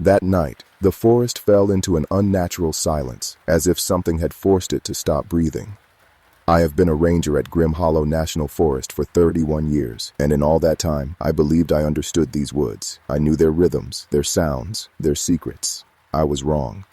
That night, the forest fell into an unnatural silence, as if something had forced it to stop breathing. I have been a ranger at Grim Hollow National Forest for 31 years, and in all that time, I believed I understood these woods. I knew their rhythms, their sounds, their secrets. I was wrong.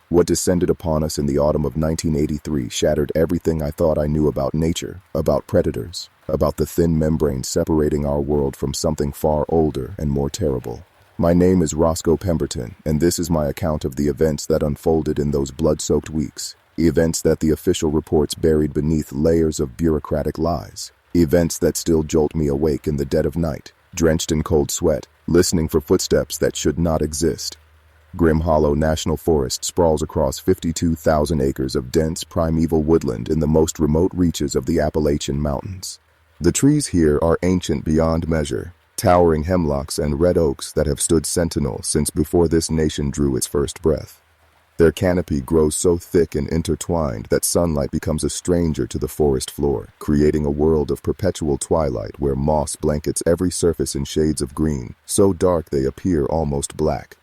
What descended upon us in the autumn of 1983 shattered everything I thought I knew about nature, about predators, about the thin membrane separating our world from something far older and more terrible. My name is Rosco Peton, and this is my account of the events that unfolded in those blood-soaked weeks. Events that the official reports buried beneath layers of bureaucratic lies. Events that still jolt me awake in the dead of night, drenched in cold sweat, listening for footsteps that should not exist. Grim Hollow National Forest sprawls across 52,000 acres of dense, primeval woodland in the most remote reaches of the Appalachian Mountains. The trees here are ancient beyond measure, towering hemlocks and red oaks that have stood sentinel since before this nation drew its first breath. Their canopy grows so thick and intertwined that sunlight becomes a stranger to the forest floor, creating a world of perpetual twilight where moss blankets every surface in shades of green, so dark they appear almost black.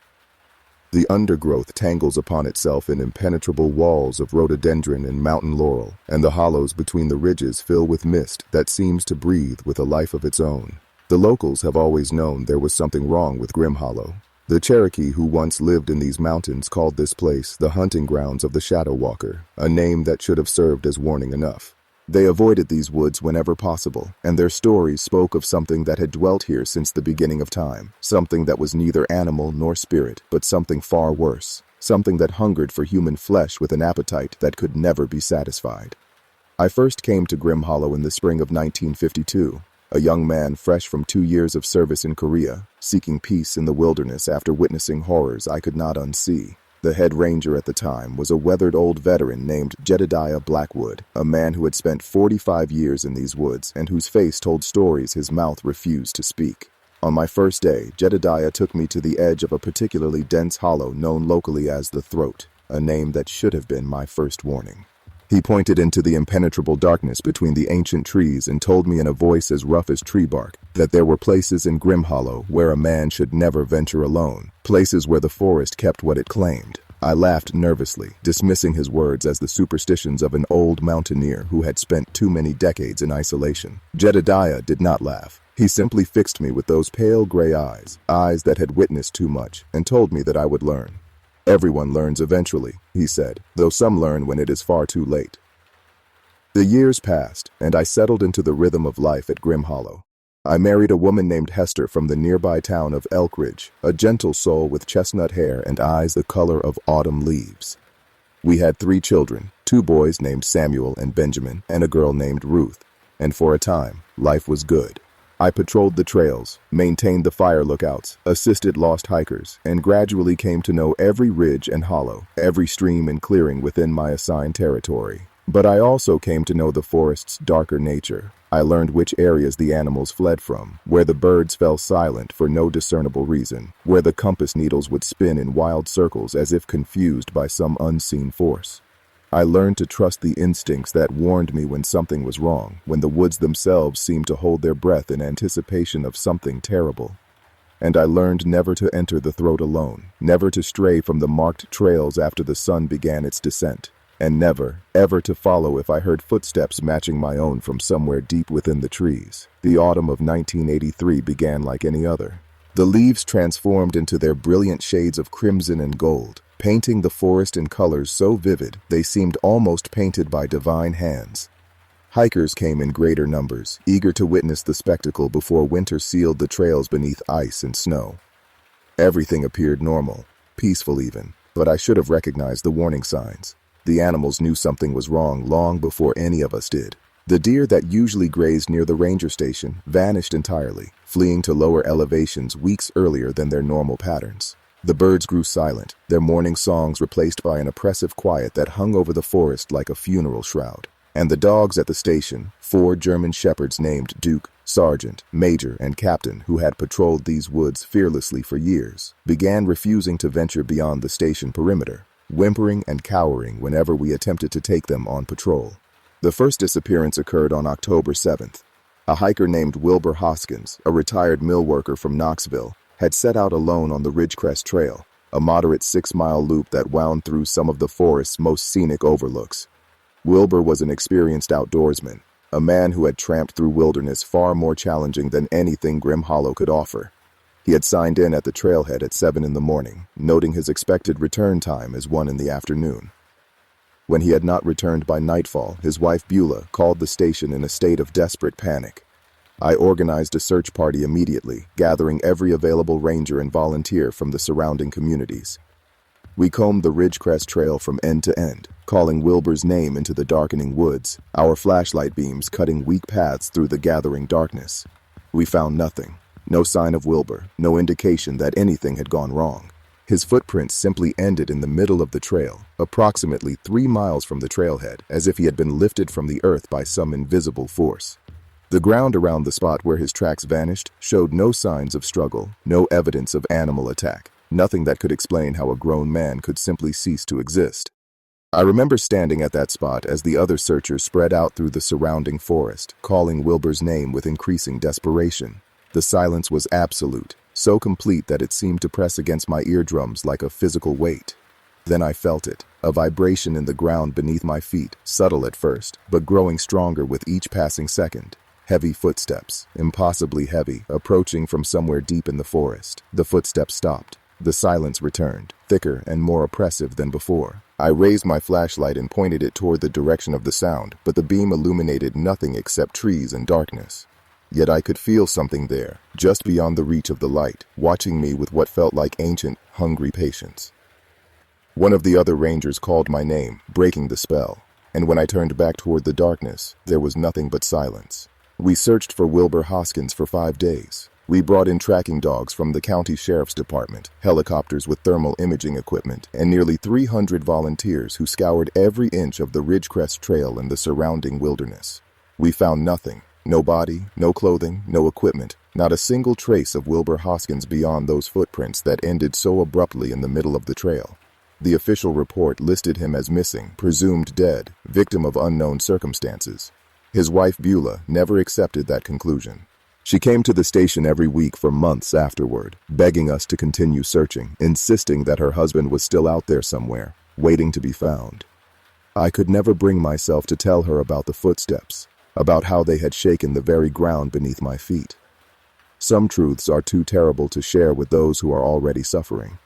The undergrowth tangles upon itself in impenetrable walls of rhododendron and mountain laurel, and the hollows between the ridges fill with mist that seems to breathe with a life of its own. The locals have always known there was something wrong with Grim Hollow. The Cherokee who once lived in these mountains called this place the hunting grounds of the Shadow Walker, a name that should have served as warning enough. They avoided these woods whenever possible, and their stories spoke of something that had dwelt here since the beginning of time, something that was neither animal nor spirit, but something far worse, something that hungered for human flesh with an appetite that could never be satisfied. I first came to Grim Hollow in the spring of 1952. A young man fresh from 2 years of service in Korea, seeking peace in the wilderness after witnessing horrors I could not unsee. The head ranger at the time was a weathered old veteran named Jedediah Blackwood, a man who had spent 45 years in these woods and whose face told stories his mouth refused to speak. On my first day, Jedediah took me to the edge of a particularly dense hollow known locally as the Throat, a name that should have been my first warning. He pointed into the impenetrable darkness between the ancient trees and told me in a voice as rough as tree bark that there were places in Grim Hollow where a man should never venture alone, places where the forest kept what it claimed. I laughed nervously, dismissing his words as the superstitions of an old mountaineer who had spent too many decades in isolation. Jedediah did not laugh. He simply fixed me with those pale gray eyes, eyes that had witnessed too much, and told me that I would learn. Everyone learns eventually, he said, though some learn when it is far too late. The years passed, and I settled into the rhythm of life at Grim Hollow. I married a woman named Hester from the nearby town of Elk Ridge, a gentle soul with chestnut hair and eyes the color of autumn leaves. We had 3 children, 2 boys named Samuel and Benjamin, and a girl named Ruth, and for a time, life was good. I patrolled the trails, maintained the fire lookouts, assisted lost hikers, and gradually came to know every ridge and hollow, every stream and clearing within my assigned territory. But I also came to know the forest's darker nature. I learned which areas the animals fled from, where the birds fell silent for no discernible reason, where the compass needles would spin in wild circles as if confused by some unseen force. I learned to trust the instincts that warned me when something was wrong, when the woods themselves seemed to hold their breath in anticipation of something terrible. And I learned never to enter the Throat alone, never to stray from the marked trails after the sun began its descent, and never, ever to follow if I heard footsteps matching my own from somewhere deep within the trees. The autumn of 1983 began like any other. The leaves transformed into their brilliant shades of crimson and gold, painting the forest in colors so vivid they seemed almost painted by divine hands. Hikers came in greater numbers, eager to witness the spectacle before winter sealed the trails beneath ice and snow. Everything appeared normal, peaceful even, but I should have recognized the warning signs. The animals knew something was wrong long before any of us did. The deer that usually grazed near the ranger station vanished entirely, fleeing to lower elevations weeks earlier than their normal patterns. The birds grew silent, their morning songs replaced by an oppressive quiet that hung over the forest like a funeral shroud. And the dogs at the station, 4 German shepherds named Duke, Sergeant, Major, and Captain, who had patrolled these woods fearlessly for years, began refusing to venture beyond the station perimeter, whimpering and cowering whenever we attempted to take them on patrol. The first disappearance occurred on October 7th. A hiker named Wilbur Hoskins, a retired mill worker from Knoxville, had set out alone on the Ridgecrest Trail, a moderate 6-mile loop that wound through some of the forest's most scenic overlooks. Wilbur was an experienced outdoorsman, a man who had tramped through wilderness far more challenging than anything Grim Hollow could offer. He had signed in at the trailhead at 7 in the morning, noting his expected return time as 1 in the afternoon. When he had not returned by nightfall, his wife Beulah called the station in a state of desperate panic. I organized a search party immediately, gathering every available ranger and volunteer from the surrounding communities. We combed the Ridgecrest Trail from end to end, calling Wilbur's name into the darkening woods, our flashlight beams cutting weak paths through the gathering darkness. We found nothing. No sign of Wilbur, no indication that anything had gone wrong. His footprints simply ended in the middle of the trail, approximately 3 miles from the trailhead, as if he had been lifted from the earth by some invisible force. The ground around the spot where his tracks vanished showed no signs of struggle, no evidence of animal attack, nothing that could explain how a grown man could simply cease to exist. I remember standing at that spot as the other searchers spread out through the surrounding forest, calling Wilbur's name with increasing desperation. The silence was absolute, so complete that it seemed to press against my eardrums like a physical weight. Then I felt it, a vibration in the ground beneath my feet, subtle at first, but growing stronger with each passing second. Heavy footsteps, impossibly heavy, approaching from somewhere deep in the forest. The footsteps stopped. The silence returned, thicker and more oppressive than before. I raised my flashlight and pointed it toward the direction of the sound, but the beam illuminated nothing except trees and darkness. Yet I could feel something there, just beyond the reach of the light, watching me with what felt like ancient, hungry patience. One of the other rangers called my name, breaking the spell, and when I turned back toward the darkness, there was nothing but silence. We searched for Wilbur Hoskins for 5 days. We brought in tracking dogs from the county sheriff's department, helicopters with thermal imaging equipment, and nearly 300 volunteers who scoured every inch of the Ridgecrest Trail and the surrounding wilderness. We found nothing. No body, no clothing, no equipment, not a single trace of Wilbur Hoskins beyond those footprints that ended so abruptly in the middle of the trail. The official report listed him as missing, presumed dead, victim of unknown circumstances. His wife Beulah never accepted that conclusion. She came to the station every week for months afterward, begging us to continue searching, insisting that her husband was still out there somewhere, waiting to be found. I could never bring myself to tell her about the footsteps, about how they had shaken the very ground beneath my feet. Some truths are too terrible to share with those who are already suffering.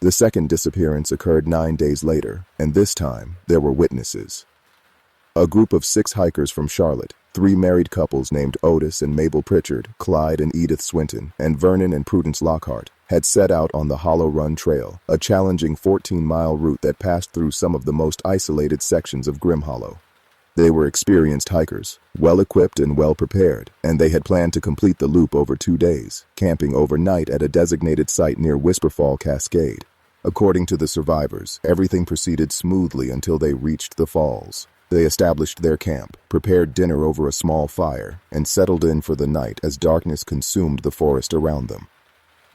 The second disappearance occurred 9 days later, and this time there were witnesses. A group of 6 hikers from Charlotte, 3 married couples named Otis and Mabel Pritchard, Clyde and Edith Swinton, and Vernon and Prudence Lockhart, had set out on the Hollow Run Trail, a challenging 14-mile route that passed through some of the most isolated sections of Grim Hollow. They were experienced hikers, well-equipped and well-prepared, and they had planned to complete the loop over 2 days, camping overnight at a designated site near Whisperfall Cascade. According to the survivors, everything proceeded smoothly until they reached the falls. They established their camp, prepared dinner over a small fire, and settled in for the night as darkness consumed the forest around them.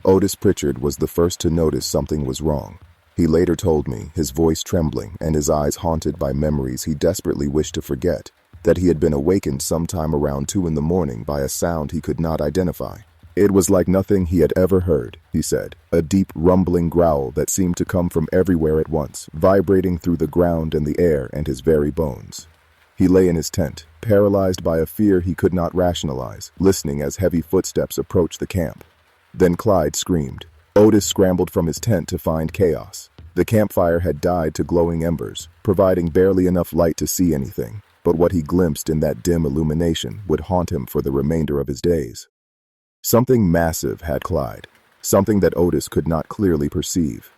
Otis Pritchard was the first to notice something was wrong. He later told me, his voice trembling and his eyes haunted by memories he desperately wished to forget, that he had been awakened sometime around 2 in the morning by a sound he could not identify. It was like nothing he had ever heard, he said, a deep rumbling growl that seemed to come from everywhere at once, vibrating through the ground and the air and his very bones. He lay in his tent, paralyzed by a fear he could not rationalize, listening as heavy footsteps approached the camp. Then Clyde screamed. Otis scrambled from his tent to find chaos. The campfire had died to glowing embers, providing barely enough light to see anything, but what he glimpsed in that dim illumination would haunt him for the remainder of his days. Something massive had Clyde, something that Otis could not clearly perceive.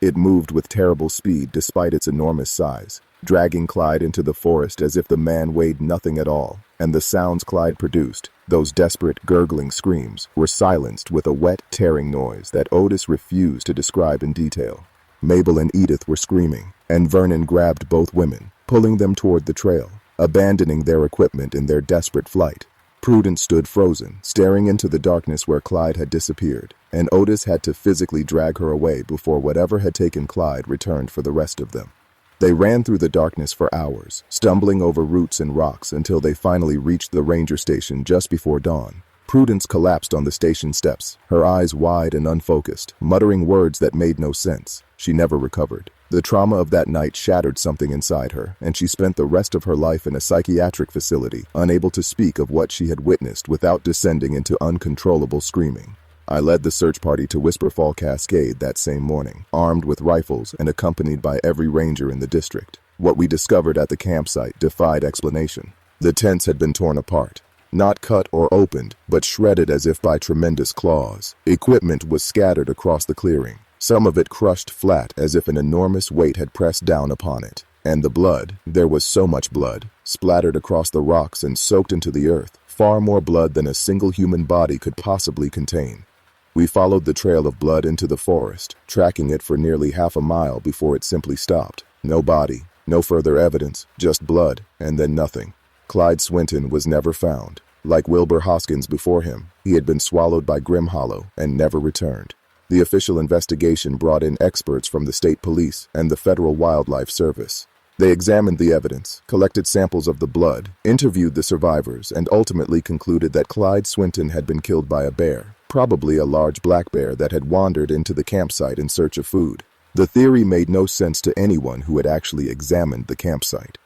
It moved with terrible speed despite its enormous size, dragging Clyde into the forest as if the man weighed nothing at all, and the sounds Clyde produced, those desperate, gurgling screams, were silenced with a wet, tearing noise that Otis refused to describe in detail. Mabel and Edith were screaming, and Vernon grabbed both women, pulling them toward the trail, abandoning their equipment in their desperate flight. Prudence stood frozen, staring into the darkness where Clyde had disappeared, and Otis had to physically drag her away before whatever had taken Clyde returned for the rest of them. They ran through the darkness for hours, stumbling over roots and rocks until they finally reached the ranger station just before dawn. Prudence collapsed on the station steps, her eyes wide and unfocused, muttering words that made no sense. She never recovered. The trauma of that night shattered something inside her, and she spent the rest of her life in a psychiatric facility, unable to speak of what she had witnessed without descending into uncontrollable screaming. I led the search party to Whisper Fall Cascade that same morning, armed with rifles and accompanied by every ranger in the district. What we discovered at the campsite defied explanation. The tents had been torn apart. Not cut or opened, but shredded as if by tremendous claws. Equipment was scattered across the clearing, some of it crushed flat as if an enormous weight had pressed down upon it. And the blood, there was so much blood, splattered across the rocks and soaked into the earth, far more blood than a single human body could possibly contain. We followed the trail of blood into the forest, tracking it for nearly half a mile before it simply stopped. No body, no further evidence, just blood, and then nothing. Clyde Swinton was never found. Like Wilbur Hoskins before him, he had been swallowed by Grim Hollow and never returned. The official investigation brought in experts from the state police and the Federal Wildlife Service. They examined the evidence, collected samples of the blood, interviewed the survivors, and ultimately concluded that Clyde Swinton had been killed by a bear, probably a large black bear that had wandered into the campsite in search of food. The theory made no sense to anyone who had actually examined the campsite.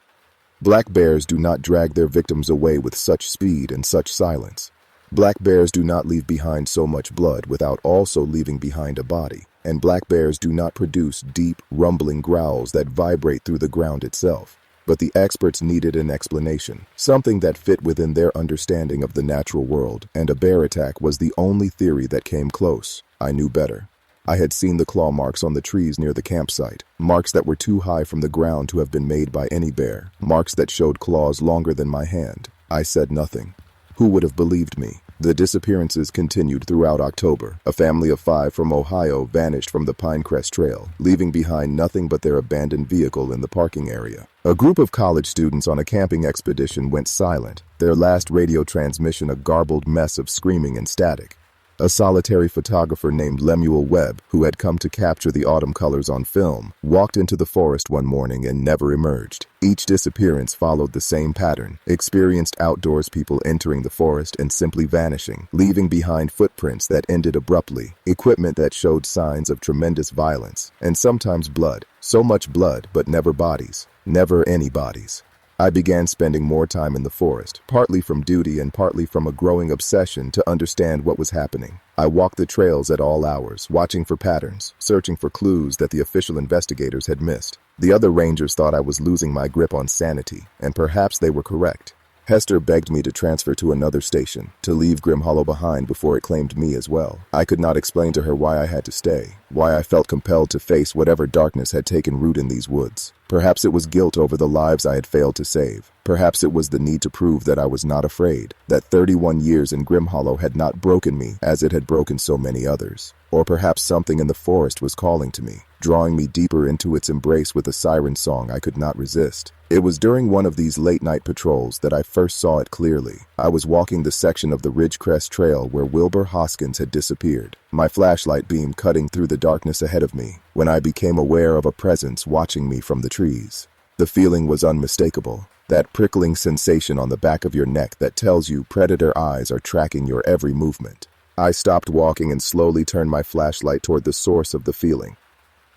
Black bears do not drag their victims away with such speed and such silence. Black bears do not leave behind so much blood without also leaving behind a body, and black bears do not produce deep, rumbling growls that vibrate through the ground itself. But the experts needed an explanation, something that fit within their understanding of the natural world, and a bear attack was the only theory that came close. I knew better. I had seen the claw marks on the trees near the campsite, marks that were too high from the ground to have been made by any bear, marks that showed claws longer than my hand. I said nothing. Who would have believed me? The disappearances continued throughout October. A family of 5 from Ohio vanished from the Pinecrest Trail, leaving behind nothing but their abandoned vehicle in the parking area. A group of college students on a camping expedition went silent, their last radio transmission a garbled mess of screaming and static. A solitary photographer named Lemuel Webb, who had come to capture the autumn colors on film, walked into the forest one morning and never emerged. Each disappearance followed the same pattern: experienced outdoors people entering the forest and simply vanishing, leaving behind footprints that ended abruptly, equipment that showed signs of tremendous violence, and sometimes blood. So much blood, but never bodies. Never any bodies. I began spending more time in the forest, partly from duty and partly from a growing obsession to understand what was happening. I walked the trails at all hours, watching for patterns, searching for clues that the official investigators had missed. The other rangers thought I was losing my grip on sanity, and perhaps they were correct. Hester begged me to transfer to another station, to leave Grim Hollow behind before it claimed me as well. I could not explain to her why I had to stay, why I felt compelled to face whatever darkness had taken root in these woods. Perhaps it was guilt over the lives I had failed to save. Perhaps it was the need to prove that I was not afraid, that 31 years in Grim Hollow had not broken me as it had broken so many others. Or perhaps something in the forest was calling to me, drawing me deeper into its embrace with a siren song I could not resist. It was during one of these late-night patrols that I first saw it clearly. I was walking the section of the Ridgecrest Trail where Wilbur Hoskins had disappeared, my flashlight beam cutting through the darkness ahead of me, when I became aware of a presence watching me from the trees. The feeling was unmistakable, that prickling sensation on the back of your neck that tells you predator eyes are tracking your every movement. I stopped walking and slowly turned my flashlight toward the source of the feeling.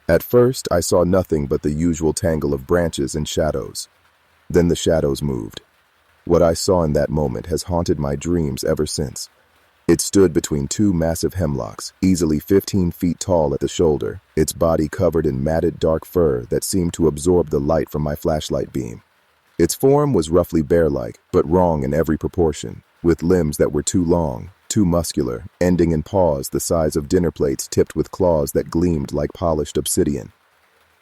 At first, I saw nothing but the usual tangle of branches and shadows. Then the shadows moved. What I saw in that moment has haunted my dreams ever since. It stood between 2 massive hemlocks, easily 15 feet tall at the shoulder, its body covered in matted dark fur that seemed to absorb the light from my flashlight beam. Its form was roughly bear-like, but wrong in every proportion, with limbs that were too long, too muscular, ending in paws the size of dinner plates tipped with claws that gleamed like polished obsidian.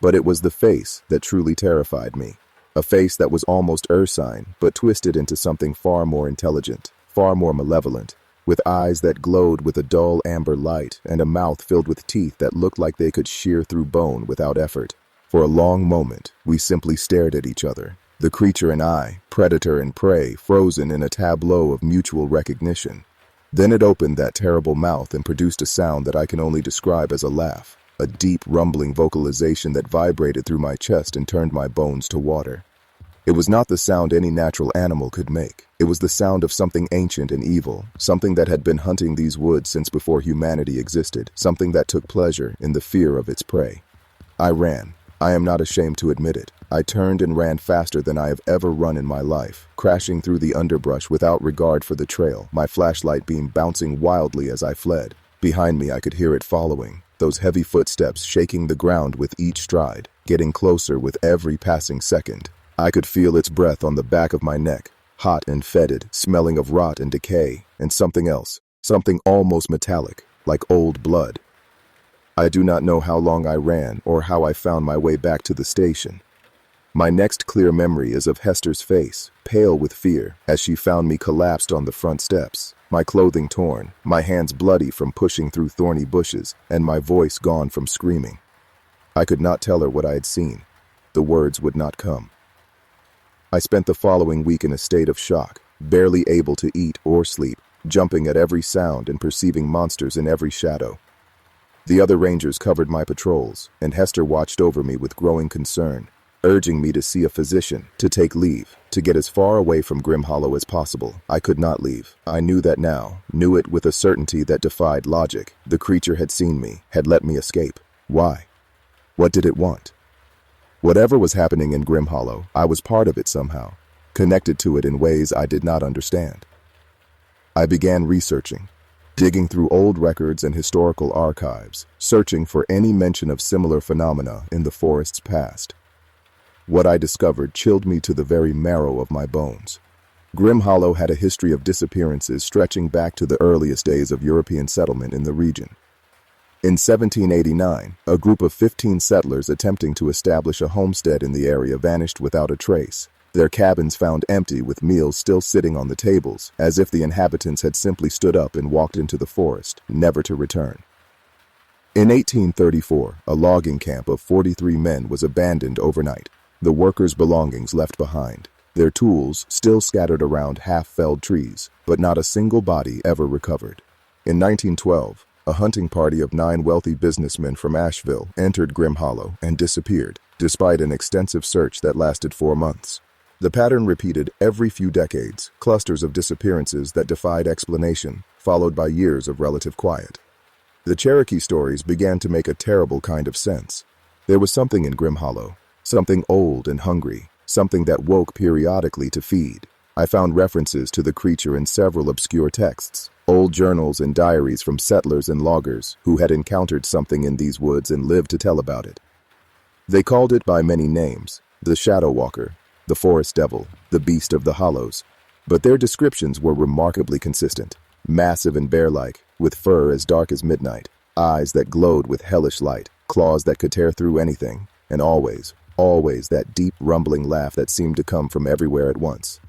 But it was the face that truly terrified me. A face that was almost ursine, but twisted into something far more intelligent, far more malevolent, with eyes that glowed with a dull amber light and a mouth filled with teeth that looked like they could shear through bone without effort. For a long moment, we simply stared at each other, the creature and I, predator and prey, frozen in a tableau of mutual recognition. Then it opened that terrible mouth and produced a sound that I can only describe as a laugh, a deep, rumbling vocalization that vibrated through my chest and turned my bones to water. It was not the sound any natural animal could make. It was the sound of something ancient and evil, something that had been hunting these woods since before humanity existed, something that took pleasure in the fear of its prey. I ran. I am not ashamed to admit it. I turned and ran faster than I have ever run in my life, crashing through the underbrush without regard for the trail, my flashlight beam bouncing wildly as I fled. Behind me I could hear it following, those heavy footsteps shaking the ground with each stride, getting closer with every passing second. I could feel its breath on the back of my neck, hot and fetid, smelling of rot and decay, and something else, something almost metallic, like old blood. I do not know how long I ran or how I found my way back to the station. My next clear memory is of Hester's face, pale with fear, as she found me collapsed on the front steps, my clothing torn, my hands bloody from pushing through thorny bushes, and my voice gone from screaming. I could not tell her what I had seen. The words would not come. I spent the following week in a state of shock, barely able to eat or sleep, jumping at every sound and perceiving monsters in every shadow. The other rangers covered my patrols, and Hester watched over me with growing concern, urging me to see a physician, to take leave, to get as far away from Grim Hollow as possible. I could not leave. I knew that now, knew it with a certainty that defied logic. The creature had seen me, had let me escape. Why? What did it want? Whatever was happening in Grim Hollow, I was part of it somehow, connected to it in ways I did not understand. I began researching, digging through old records and historical archives, searching for any mention of similar phenomena in the forest's past. What I discovered chilled me to the very marrow of my bones. Grim Hollow had a history of disappearances stretching back to the earliest days of European settlement in the region. In 1789, a group of 15 settlers attempting to establish a homestead in the area vanished without a trace, their cabins found empty with meals still sitting on the tables, as if the inhabitants had simply stood up and walked into the forest, never to return. In 1834, a logging camp of 43 men was abandoned overnight, the workers' belongings left behind, their tools still scattered around half-felled trees, but not a single body ever recovered. In 1912, a hunting party of 9 wealthy businessmen from Asheville entered Grim Hollow and disappeared, despite an extensive search that lasted 4 months. The pattern repeated every few decades, clusters of disappearances that defied explanation, followed by years of relative quiet. The Cherokee stories began to make a terrible kind of sense. There was something in Grim Hollow, something old and hungry, something that woke periodically to feed. I found references to the creature in several obscure texts, old journals and diaries from settlers and loggers who had encountered something in these woods and lived to tell about it. They called it by many names, the Shadow Walker, the Forest Devil, the Beast of the Hollows, but their descriptions were remarkably consistent, massive and bear-like, with fur as dark as midnight, eyes that glowed with hellish light, claws that could tear through anything, and always that deep rumbling laugh that seemed to come from everywhere at once.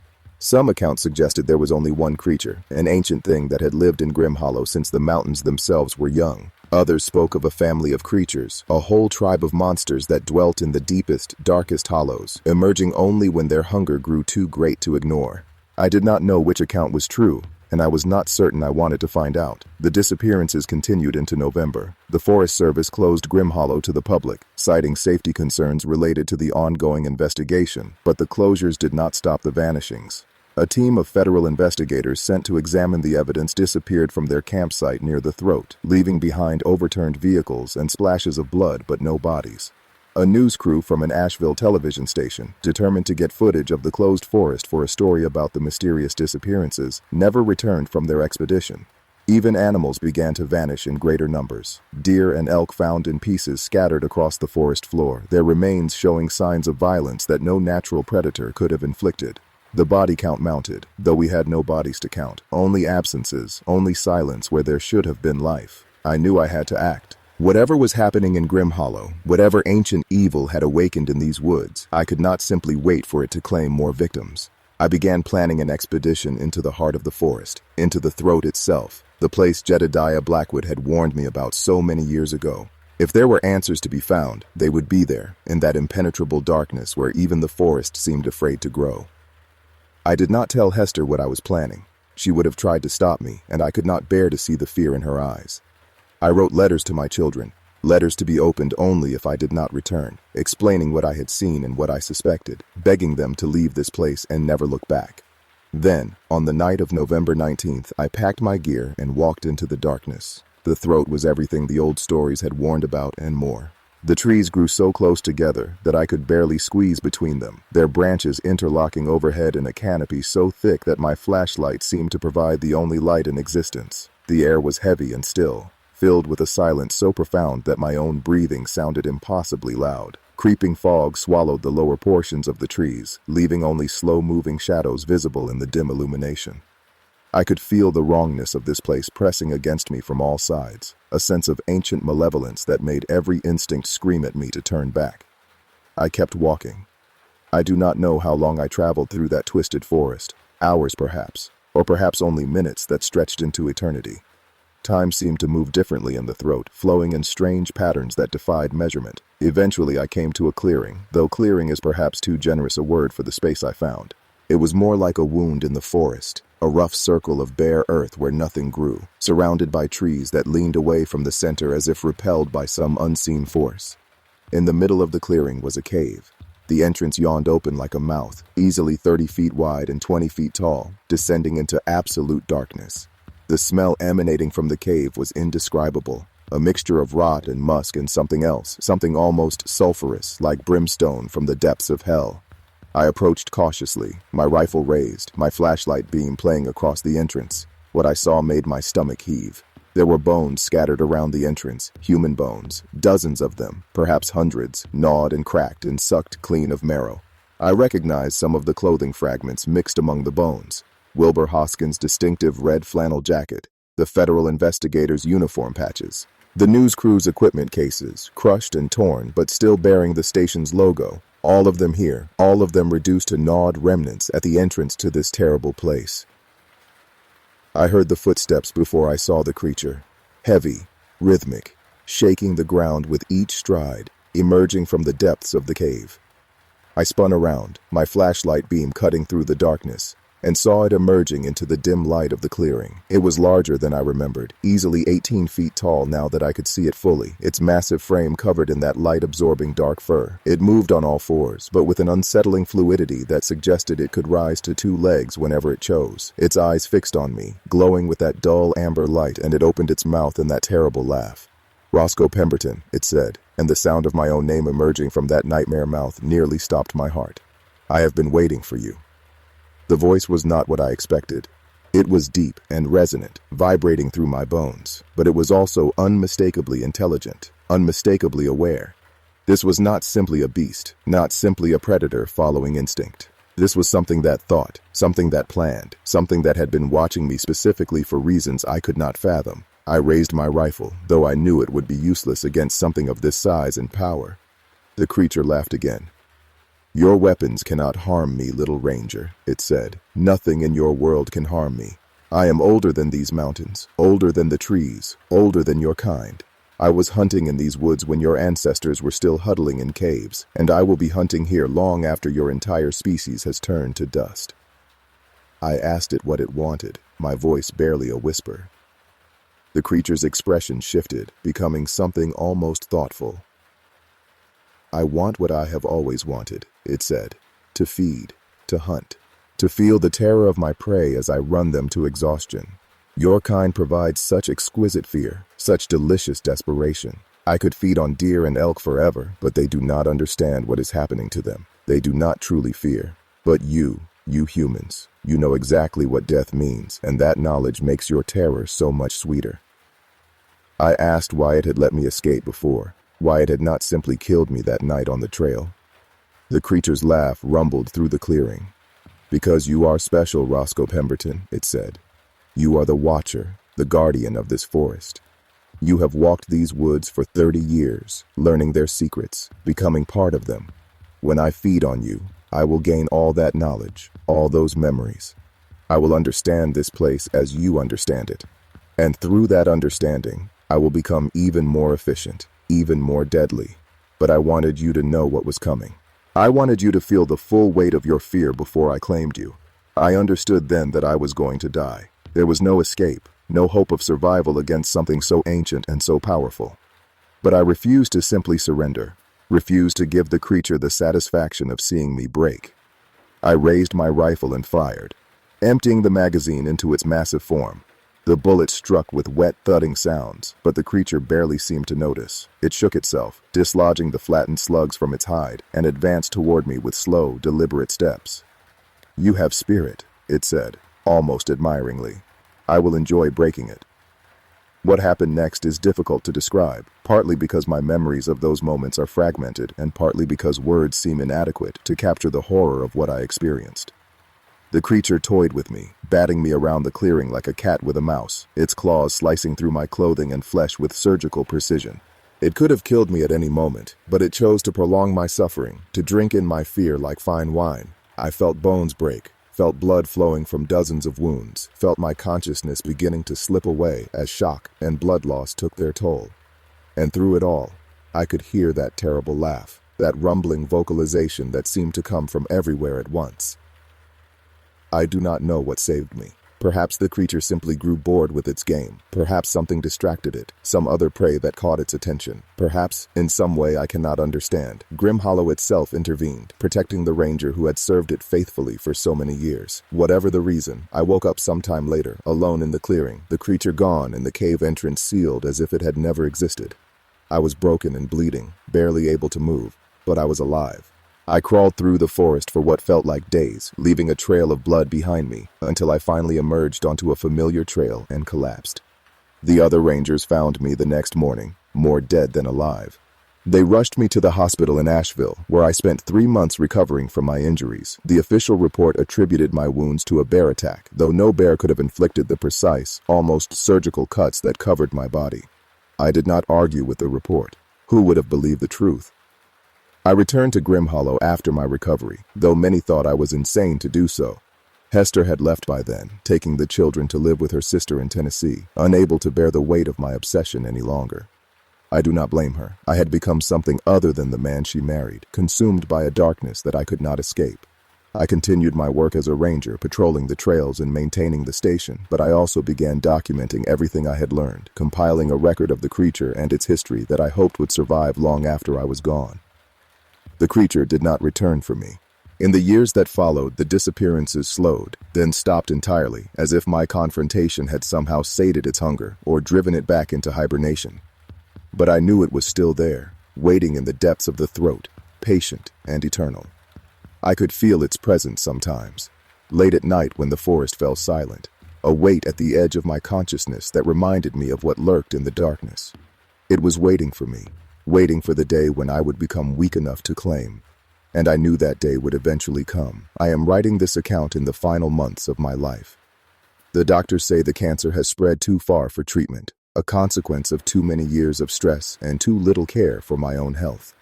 Some accounts suggested there was only one creature, an ancient thing that had lived in Grim Hollow since the mountains themselves were young. Others spoke of a family of creatures, a whole tribe of monsters that dwelt in the deepest, darkest hollows, emerging only when their hunger grew too great to ignore. I did not know which account was true, and I was not certain I wanted to find out. The disappearances continued into November. The Forest Service closed Grim Hollow to the public, citing safety concerns related to the ongoing investigation, but the closures did not stop the vanishings. A team of federal investigators sent to examine the evidence disappeared from their campsite near the throat, leaving behind overturned vehicles and splashes of blood but no bodies. A news crew from an Asheville television station, determined to get footage of the closed forest for a story about the mysterious disappearances, never returned from their expedition. Even animals began to vanish in greater numbers. Deer and elk found in pieces scattered across the forest floor, their remains showing signs of violence that no natural predator could have inflicted. The body count mounted, though we had no bodies to count. Only absences, only silence where there should have been life. I knew I had to act. Whatever was happening in Grim Hollow, whatever ancient evil had awakened in these woods, I could not simply wait for it to claim more victims. I began planning an expedition into the heart of the forest, into the throat itself, the place Jedediah Blackwood had warned me about so many years ago. If there were answers to be found, they would be there, in that impenetrable darkness where even the forest seemed afraid to grow. I did not tell Hester what I was planning. She would have tried to stop me, and I could not bear to see the fear in her eyes. I wrote letters to my children, Letters to be opened only if I did not return, explaining what I had seen and what I suspected, begging them to leave this place and never look back. Then, on the night of November 19th, I packed my gear and walked into the darkness. The throat was everything the old stories had warned about and more. The trees grew so close together that I could barely squeeze between them, their branches interlocking overhead in a canopy so thick that my flashlight seemed to provide the only light in existence. The air was heavy and still, filled with a silence so profound that my own breathing sounded impossibly loud. Creeping fog swallowed the lower portions of the trees, leaving only slow-moving shadows visible in the dim illumination. I could feel the wrongness of this place pressing against me from all sides, a sense of ancient malevolence that made every instinct scream at me to turn back. I kept walking. I do not know how long I traveled through that twisted forest, hours perhaps, or perhaps only minutes that stretched into eternity. Time seemed to move differently in the throat, flowing in strange patterns that defied measurement. Eventually I came to a clearing, though clearing is perhaps too generous a word for the space I found. It was more like a wound in the forest, a rough circle of bare earth where nothing grew, surrounded by trees that leaned away from the center as if repelled by some unseen force. In the middle of the clearing was a cave. The entrance yawned open like a mouth, easily 30 feet wide and 20 feet tall, descending into absolute darkness. The smell emanating from the cave was indescribable, a mixture of rot and musk and something else, something almost sulphurous, like brimstone from the depths of hell. I approached cautiously, my rifle raised, my flashlight beam playing across the entrance. What I saw made my stomach heave. There were bones scattered around the entrance, human bones, dozens of them, perhaps hundreds, gnawed and cracked and sucked clean of marrow. I recognized some of the clothing fragments mixed among the bones. Wilbur Hoskins' distinctive red flannel jacket, the federal investigators' uniform patches, the news crew's equipment cases, crushed and torn but still bearing the station's logo, all of them here, all of them reduced to gnawed remnants at the entrance to this terrible place. I heard the footsteps before I saw the creature, heavy, rhythmic, shaking the ground with each stride, emerging from the depths of the cave. I spun around, my flashlight beam cutting through the darkness, and saw it emerging into the dim light of the clearing. It was larger than I remembered, easily 18 feet tall now that I could see it fully, its massive frame covered in that light-absorbing dark fur. It moved on all fours, but with an unsettling fluidity that suggested it could rise to 2 legs whenever it chose. Its eyes fixed on me, glowing with that dull amber light, and it opened its mouth in that terrible laugh. "Rosco Pemberton," it said, and the sound of my own name emerging from that nightmare mouth nearly stopped my heart. "I have been waiting for you." The voice was not what I expected. It was deep and resonant, vibrating through my bones, but it was also unmistakably intelligent, unmistakably aware. This was not simply a beast, not simply a predator following instinct. This was something that thought, something that planned, something that had been watching me specifically for reasons I could not fathom. I raised my rifle, though I knew it would be useless against something of this size and power. The creature laughed again. "Your weapons cannot harm me, little ranger," it said. "Nothing in your world can harm me. I am older than these mountains, older than the trees, older than your kind. I was hunting in these woods when your ancestors were still huddling in caves, and I will be hunting here long after your entire species has turned to dust." I asked it what it wanted, my voice barely a whisper. The creature's expression shifted, becoming something almost thoughtful. "I want what I have always wanted," it said, "to feed, to hunt, to feel the terror of my prey as I run them to exhaustion. Your kind provides such exquisite fear, such delicious desperation. I could feed on deer and elk forever, but they do not understand what is happening to them. They do not truly fear. But you humans, you know exactly what death means, and that knowledge makes your terror so much sweeter." I asked why it had let me escape before, why it had not simply killed me that night on the trail. The creature's laugh rumbled through the clearing. "Because you are special, Rosco Pemberton," it said. "You are the watcher, the guardian of this forest. You have walked these woods for 30 years, learning their secrets, becoming part of them. When I feed on you, I will gain all that knowledge, all those memories. I will understand this place as you understand it. And through that understanding, I will become even more efficient, even more deadly. But I wanted you to know what was coming. I wanted you to feel the full weight of your fear before I claimed you. I understood then that I was going to die. There was no escape, no hope of survival against something so ancient and so powerful." But I refused to simply surrender, refused to give the creature the satisfaction of seeing me break. I raised my rifle and fired, emptying the magazine into its massive form. The bullet struck with wet, thudding sounds, but the creature barely seemed to notice. It shook itself, dislodging the flattened slugs from its hide, and advanced toward me with slow, deliberate steps. "You have spirit," it said, almost admiringly. "I will enjoy breaking it." What happened next is difficult to describe, partly because my memories of those moments are fragmented and partly because words seem inadequate to capture the horror of what I experienced. The creature toyed with me, batting me around the clearing like a cat with a mouse, its claws slicing through my clothing and flesh with surgical precision. It could have killed me at any moment, but it chose to prolong my suffering, to drink in my fear like fine wine. I felt bones break, felt blood flowing from dozens of wounds, felt my consciousness beginning to slip away as shock and blood loss took their toll. And through it all, I could hear that terrible laugh, that rumbling vocalization that seemed to come from everywhere at once. I do not know what saved me. Perhaps the creature simply grew bored with its game. Perhaps something distracted it, some other prey that caught its attention. Perhaps, in some way I cannot understand, Grim Hollow itself intervened, protecting the ranger who had served it faithfully for so many years. Whatever the reason, I woke up sometime later, alone in the clearing, the creature gone and the cave entrance sealed as if it had never existed. I was broken and bleeding, barely able to move, but I was alive. I crawled through the forest for what felt like days, leaving a trail of blood behind me, until I finally emerged onto a familiar trail and collapsed. The other rangers found me the next morning, more dead than alive. They rushed me to the hospital in Asheville, where I spent 3 months recovering from my injuries. The official report attributed my wounds to a bear attack, though no bear could have inflicted the precise, almost surgical cuts that covered my body. I did not argue with the report. Who would have believed the truth? I returned to Grim Hollow after my recovery, though many thought I was insane to do so. Hester had left by then, taking the children to live with her sister in Tennessee, unable to bear the weight of my obsession any longer. I do not blame her. I had become something other than the man she married, consumed by a darkness that I could not escape. I continued my work as a ranger, patrolling the trails and maintaining the station, but I also began documenting everything I had learned, compiling a record of the creature and its history that I hoped would survive long after I was gone. The creature did not return for me. In the years that followed, the disappearances slowed, then stopped entirely, as if my confrontation had somehow sated its hunger or driven it back into hibernation. But I knew it was still there, waiting in the depths of the throat, patient and eternal. I could feel its presence sometimes, late at night when the forest fell silent, a weight at the edge of my consciousness that reminded me of what lurked in the darkness. It was waiting for me, waiting for the day when I would become weak enough to claim. And I knew that day would eventually come. I am writing this account in the final months of my life. The doctors say the cancer has spread too far for treatment, a consequence of too many years of stress and too little care for my own health.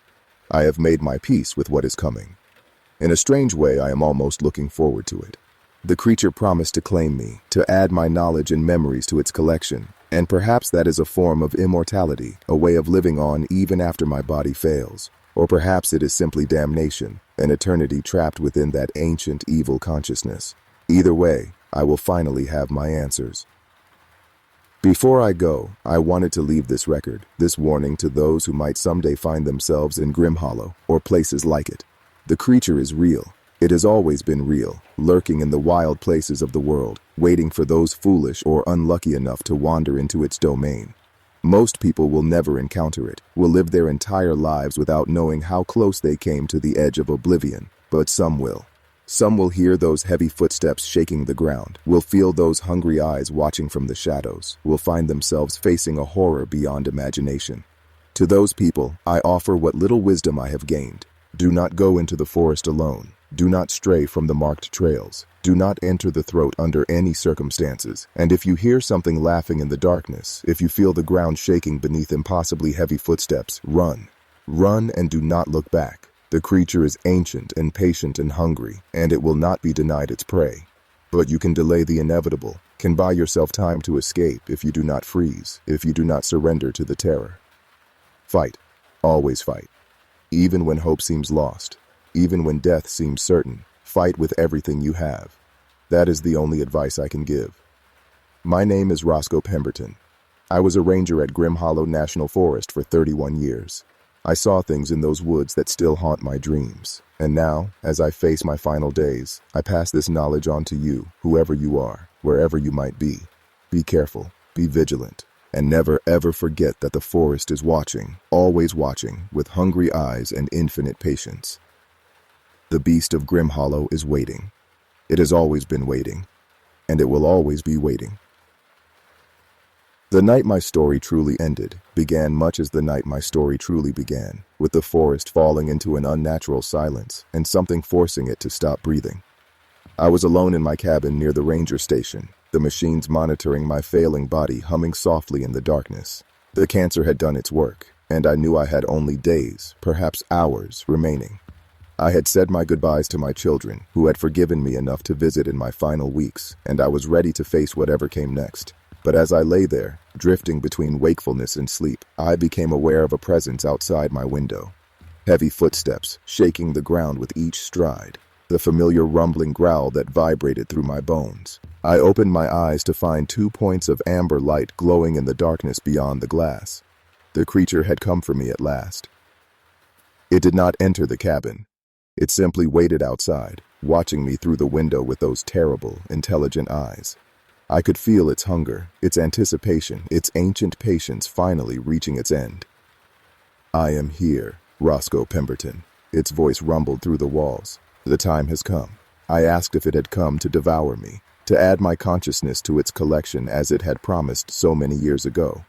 I have made my peace with what is coming. In a strange way, I am almost looking forward to it. The creature promised to claim me, to add my knowledge and memories to its collection, and perhaps that is a form of immortality, a way of living on even after my body fails. Or perhaps it is simply damnation, an eternity trapped within that ancient evil consciousness. Either way, I will finally have my answers. Before I go, I wanted to leave this record, this warning to those who might someday find themselves in Grim Hollow or places like it. The creature is real. It has always been real, lurking in the wild places of the world, waiting for those foolish or unlucky enough to wander into its domain. Most people will never encounter it, will live their entire lives without knowing how close they came to the edge of oblivion, but some will. Some will hear those heavy footsteps shaking the ground, will feel those hungry eyes watching from the shadows, will find themselves facing a horror beyond imagination. To those people, I offer what little wisdom I have gained. Do not go into the forest alone. Do not stray from the marked trails. Do not enter the throat under any circumstances. And if you hear something laughing in the darkness, if you feel the ground shaking beneath impossibly heavy footsteps, run. Run and do not look back. The creature is ancient and patient and hungry, and it will not be denied its prey. But you can delay the inevitable, can buy yourself time to escape if you do not freeze, if you do not surrender to the terror. Fight. Always fight. Even when hope seems lost. Even when death seems certain, fight with everything you have. That is the only advice I can give. My name is Rosco Peton. I was a ranger at Grim Hollow National Forest for 31 years. I saw things in those woods that still haunt my dreams. And now, as I face my final days, I pass this knowledge on to you, whoever you are, wherever you might be. Be careful, be vigilant, and never ever forget that the forest is watching, always watching, with hungry eyes and infinite patience. The beast of Grim Hollow is waiting. It has always been waiting, and it will always be waiting. The night my story truly ended began much as the night my story truly began, with the forest falling into an unnatural silence and something forcing it to stop breathing. I was alone in my cabin near the ranger station, the machines monitoring my failing body humming softly in the darkness. The cancer had done its work, and I knew I had only days, perhaps hours, remaining. I had said my goodbyes to my children, who had forgiven me enough to visit in my final weeks, and I was ready to face whatever came next. But as I lay there, drifting between wakefulness and sleep, I became aware of a presence outside my window. Heavy footsteps, shaking the ground with each stride. The familiar rumbling growl that vibrated through my bones. I opened my eyes to find 2 points of amber light glowing in the darkness beyond the glass. The creature had come for me at last. It did not enter the cabin. It simply waited outside, watching me through the window with those terrible, intelligent eyes. I could feel its hunger, its anticipation, its ancient patience finally reaching its end. "I am here, Rosco Peton." Its voice rumbled through the walls. "The time has come." I asked if it had come to devour me, to add my consciousness to its collection as it had promised so many years ago.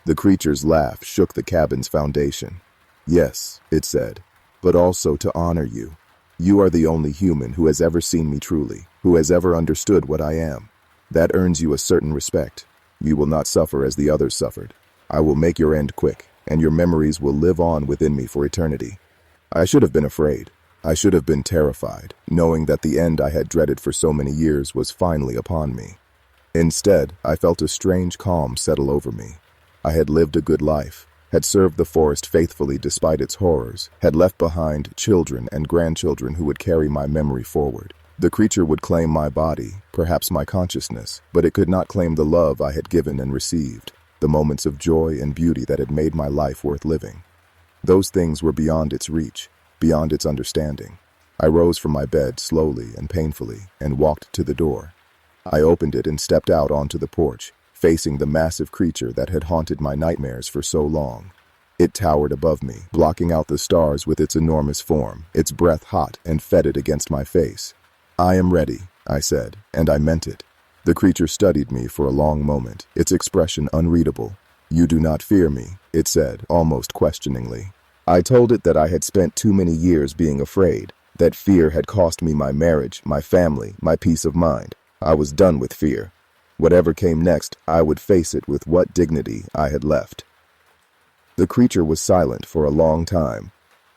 The creature's laugh shook the cabin's foundation. "Yes," it said, "but also to honor you. You are the only human who has ever seen me truly, who has ever understood what I am. That earns you a certain respect. You will not suffer as the others suffered. I will make your end quick, and your memories will live on within me for eternity." I should have been afraid. I should have been terrified, knowing that the end I had dreaded for so many years was finally upon me. Instead, I felt a strange calm settle over me. I had lived a good life, had served the forest faithfully despite its horrors, had left behind children and grandchildren who would carry my memory forward. The creature would claim my body, perhaps my consciousness, but it could not claim the love I had given and received, the moments of joy and beauty that had made my life worth living. Those things were beyond its reach, beyond its understanding. I rose from my bed slowly and painfully and walked to the door. I opened it and stepped out onto the porch, facing the massive creature that had haunted my nightmares for so long. It towered above me, blocking out the stars with its enormous form, its breath hot and fetid against my face. "I am ready," I said, and I meant it. The creature studied me for a long moment, its expression unreadable. "You do not fear me," it said, almost questioningly. I told it that I had spent too many years being afraid, that fear had cost me my marriage, my family, my peace of mind. I was done with fear. Whatever came next, I would face it with what dignity I had left. The creature was silent for a long time.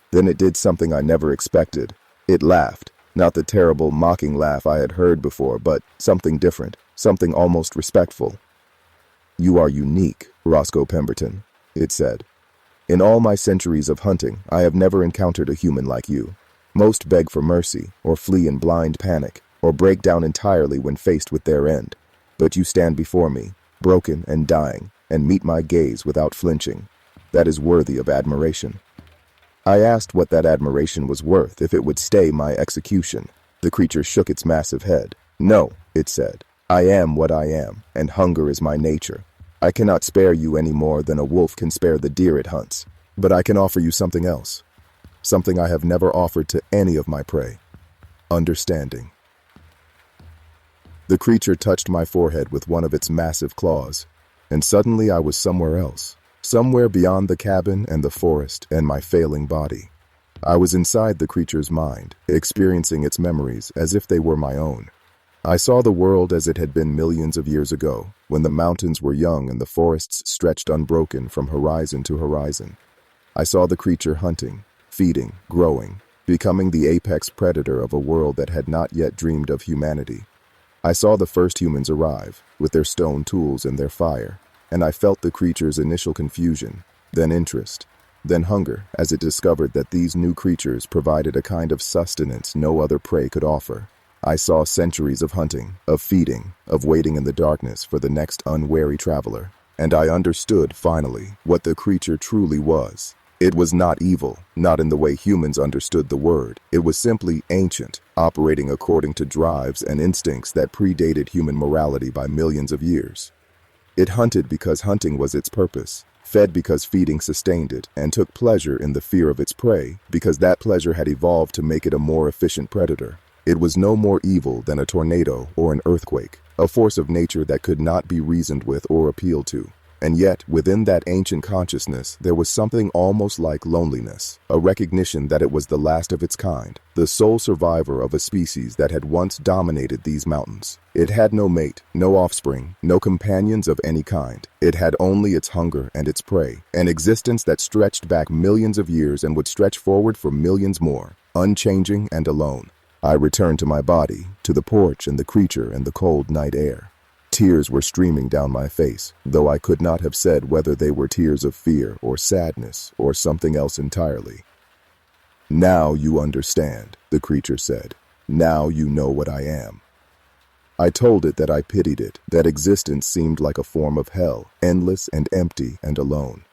Then it did something I never expected. It laughed. Not the terrible, mocking laugh I had heard before, but something different, something almost respectful. "You are unique, Rosco Peton," it said. "In all my centuries of hunting, I have never encountered a human like you. Most beg for mercy, or flee in blind panic, or break down entirely when faced with their end. But you stand before me, broken and dying, and meet my gaze without flinching. That is worthy of admiration." I asked what that admiration was worth if it would stay my execution. The creature shook its massive head. "No," it said. "I am what I am, and hunger is my nature. I cannot spare you any more than a wolf can spare the deer it hunts. But I can offer you something else. Something I have never offered to any of my prey. Understanding." The creature touched my forehead with one of its massive claws, and suddenly I was somewhere else. Somewhere beyond the cabin and the forest and my failing body. I was inside the creature's mind, experiencing its memories as if they were my own. I saw the world as it had been millions of years ago, when the mountains were young and the forests stretched unbroken from horizon to horizon. I saw the creature hunting, feeding, growing, becoming the apex predator of a world that had not yet dreamed of humanity. I saw the first humans arrive, with their stone tools and their fire, and I felt the creature's initial confusion, then interest, then hunger as it discovered that these new creatures provided a kind of sustenance no other prey could offer. I saw centuries of hunting, of feeding, of waiting in the darkness for the next unwary traveler. and I understood, finally, what the creature truly was. It was not evil, not in the way humans understood the word. It was simply ancient, operating according to drives and instincts that predated human morality by millions of years. It hunted because hunting was its purpose, fed because feeding sustained it, and took pleasure in the fear of its prey because that pleasure had evolved to make it a more efficient predator. It was no more evil than a tornado or an earthquake, a force of nature that could not be reasoned with or appealed to. And yet, within that ancient consciousness, there was something almost like loneliness, a recognition that it was the last of its kind, the sole survivor of a species that had once dominated these mountains. It had no mate, no offspring, no companions of any kind. It had only its hunger and its prey, an existence that stretched back millions of years and would stretch forward for millions more, unchanging and alone. I returned to my body, to the porch and the creature and the cold night air. Tears were streaming down my face, though I could not have said whether they were tears of fear or sadness or something else entirely. "Now you understand," the creature said. "Now you know what I am." I told it that I pitied it, that existence seemed like a form of hell, endless and empty and alone.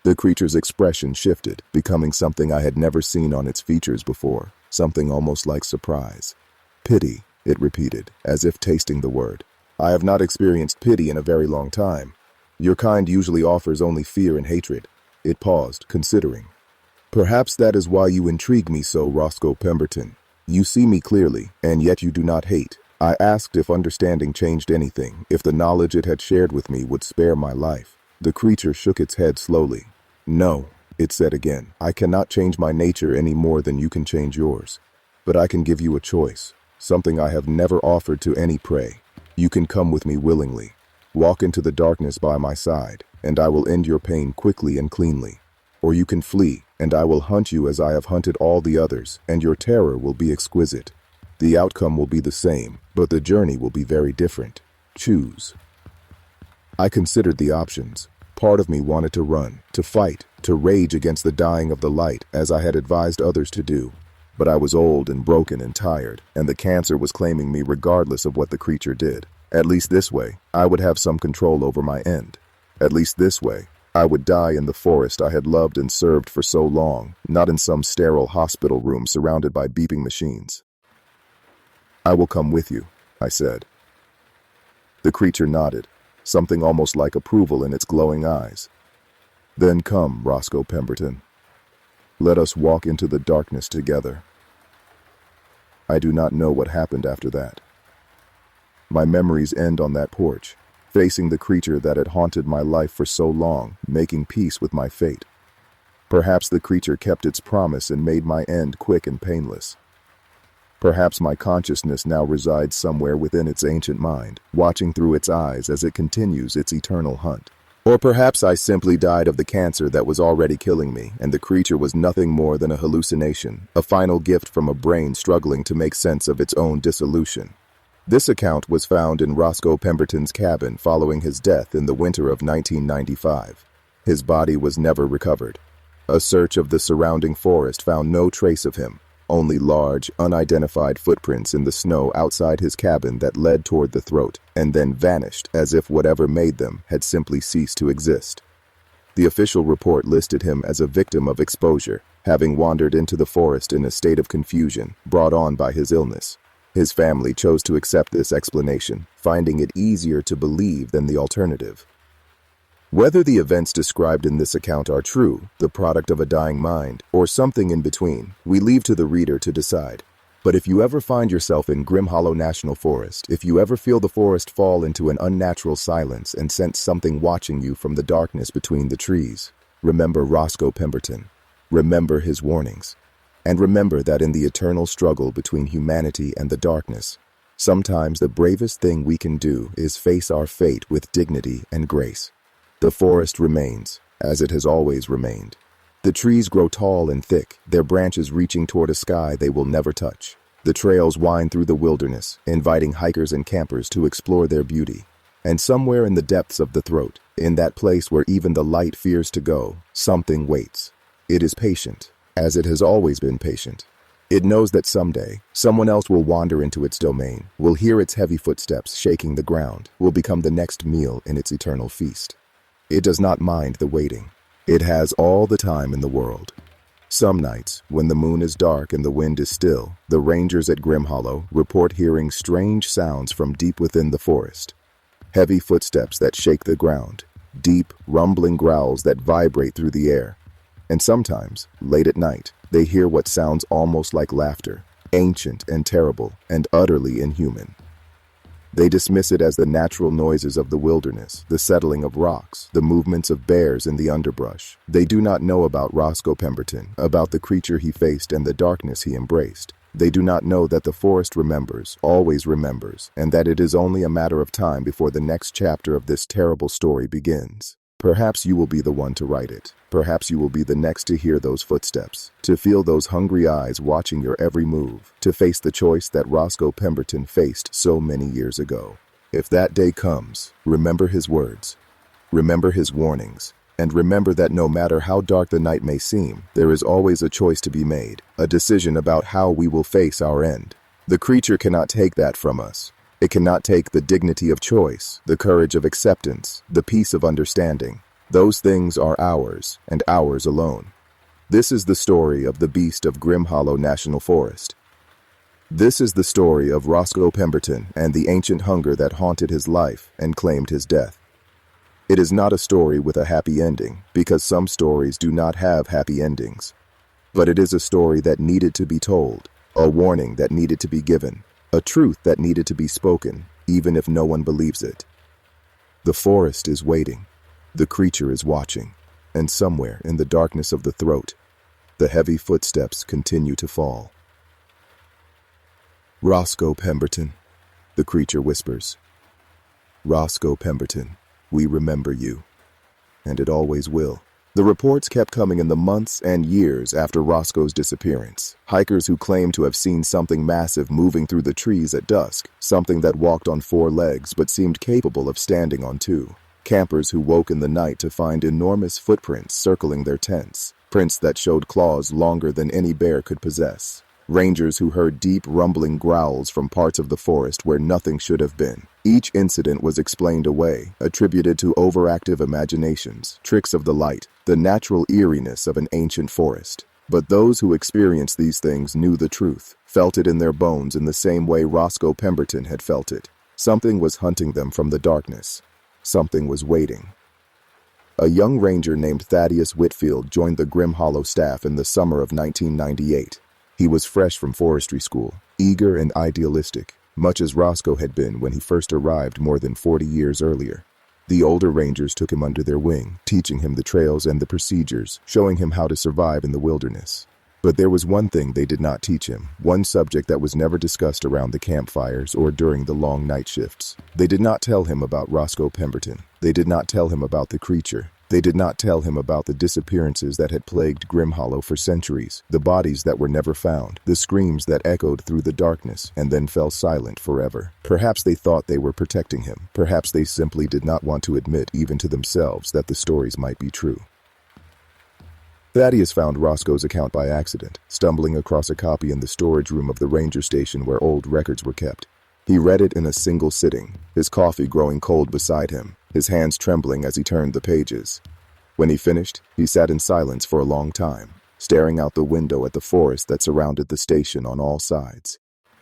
The creature's expression shifted, becoming something I had never seen on its features before, something almost like surprise. "Pity," it repeated, as if tasting the word. "I have not experienced pity in a very long time. Your kind usually offers only fear and hatred." It paused, considering. "Perhaps that is why you intrigue me so, Rosco Peton. You see me clearly, and yet you do not hate." I asked if understanding changed anything, if the knowledge it had shared with me would spare my life. The creature shook its head slowly. "No," it said again. "I cannot change my nature any more than you can change yours. But I can give you a choice, something I have never offered to any prey. You can come with me willingly. Walk into the darkness by my side, and I will end your pain quickly and cleanly. Or you can flee, and I will hunt you as I have hunted all the others, and your terror will be exquisite. The outcome will be the same, but the journey will be very different. Choose." I considered the options. Part of me wanted to run, to fight, to rage against the dying of the light, as I had advised others to do. But I was old and broken and tired, and the cancer was claiming me regardless of what the creature did. At least this way, I would have some control over my end. At least this way, I would die in the forest I had loved and served for so long, not in some sterile hospital room surrounded by beeping machines. "I will come with you," I said. The creature nodded, something almost like approval in its glowing eyes. "Then come, Rosco Peton. Let us walk into the darkness together." I do not know what happened after that. My memories end on that porch, facing the creature that had haunted my life for so long, making peace with my fate. Perhaps the creature kept its promise and made my end quick and painless. Perhaps my consciousness now resides somewhere within its ancient mind, watching through its eyes as it continues its eternal hunt. Or perhaps I simply died of the cancer that was already killing me, and the creature was nothing more than a hallucination, a final gift from a brain struggling to make sense of its own dissolution. This account was found in Rosco Peton's cabin following his death in the winter of 1995. His body was never recovered. A search of the surrounding forest found no trace of him, only large, unidentified footprints in the snow outside his cabin that led toward the throat, and then vanished as if whatever made them had simply ceased to exist. The official report listed him as a victim of exposure, having wandered into the forest in a state of confusion brought on by his illness. His family chose to accept this explanation, finding it easier to believe than the alternative. Whether the events described in this account are true, the product of a dying mind, or something in between, we leave to the reader to decide. But if you ever find yourself in Grim Hollow National Forest, if you ever feel the forest fall into an unnatural silence and sense something watching you from the darkness between the trees, remember Rosco Peton. Remember his warnings. And remember that in the eternal struggle between humanity and the darkness, sometimes the bravest thing we can do is face our fate with dignity and grace. The forest remains, as it has always remained. The trees grow tall and thick, their branches reaching toward a sky they will never touch. The trails wind through the wilderness, inviting hikers and campers to explore their beauty. And somewhere in the depths of the throat, in that place where even the light fears to go, something waits. It is patient, as it has always been patient. It knows that someday, someone else will wander into its domain, will hear its heavy footsteps shaking the ground, will become the next meal in its eternal feast. It does not mind the waiting. It has all the time in the world. Some nights, when the moon is dark and the wind is still, the rangers at Grim Hollow report hearing strange sounds from deep within the forest. Heavy footsteps that shake the ground, deep, rumbling growls that vibrate through the air. And sometimes, late at night, they hear what sounds almost like laughter, ancient and terrible and utterly inhuman. They dismiss it as the natural noises of the wilderness, the settling of rocks, the movements of bears in the underbrush. They do not know about Rosco Peton, about the creature he faced and the darkness he embraced. They do not know that the forest remembers, always remembers, and that it is only a matter of time before the next chapter of this terrible story begins. Perhaps you will be the one to write it. Perhaps you will be the next to hear those footsteps, to feel those hungry eyes watching your every move, to face the choice that Rosco Peton faced so many years ago. If that day comes, remember his words, remember his warnings, and remember that no matter how dark the night may seem, there is always a choice to be made, a decision about how we will face our end. The creature cannot take that from us. It cannot take the dignity of choice, the courage of acceptance, the peace of understanding. Those things are ours, and ours alone. This is the story of the beast of Grim Hollow National Forest. This is the story of Rosco Peton and the ancient hunger that haunted his life and claimed his death. It is not a story with a happy ending, because some stories do not have happy endings. But it is a story that needed to be told, a warning that needed to be given, a truth that needed to be spoken, even if no one believes it. The forest is waiting. The creature is watching. And somewhere in the darkness of the throat, the heavy footsteps continue to fall. Rosco Peton, the creature whispers. Rosco Peton, we remember you. And it always will. The reports kept coming in the months and years after Rosco's disappearance. Hikers who claimed to have seen something massive moving through the trees at dusk, something that walked on 4 legs but seemed capable of standing on 2. Campers who woke in the night to find enormous footprints circling their tents, prints that showed claws longer than any bear could possess. Rangers who heard deep rumbling growls from parts of the forest where nothing should have been. Each incident was explained away, attributed to overactive imaginations, tricks of the light, the natural eeriness of an ancient forest. But those who experienced these things knew the truth, felt it in their bones in the same way Rosco Peton had felt it. Something was hunting them from the darkness. Something was waiting. A young ranger named Thaddeus Whitfield joined the Grim Hollow staff in the summer of 1998. He was fresh from forestry school, eager and idealistic, much as Rosco had been when he first arrived more than 40 years earlier. The older rangers took him under their wing, teaching him the trails and the procedures, showing him how to survive in the wilderness. But there was one thing they did not teach him, one subject that was never discussed around the campfires or during the long night shifts. They did not tell him about Rosco Peton. They did not tell him about the creature. They did not tell him about the disappearances that had plagued Grim Hollow for centuries, the bodies that were never found, the screams that echoed through the darkness and then fell silent forever. Perhaps they thought they were protecting him. Perhaps they simply did not want to admit even to themselves that the stories might be true. Thaddeus found Rosco's account by accident, stumbling across a copy in the storage room of the ranger station where old records were kept. He read it in a single sitting, his coffee growing cold beside him, his hands trembling as he turned the pages. When he finished, he sat in silence for a long time, staring out the window at the forest that surrounded the station on all sides.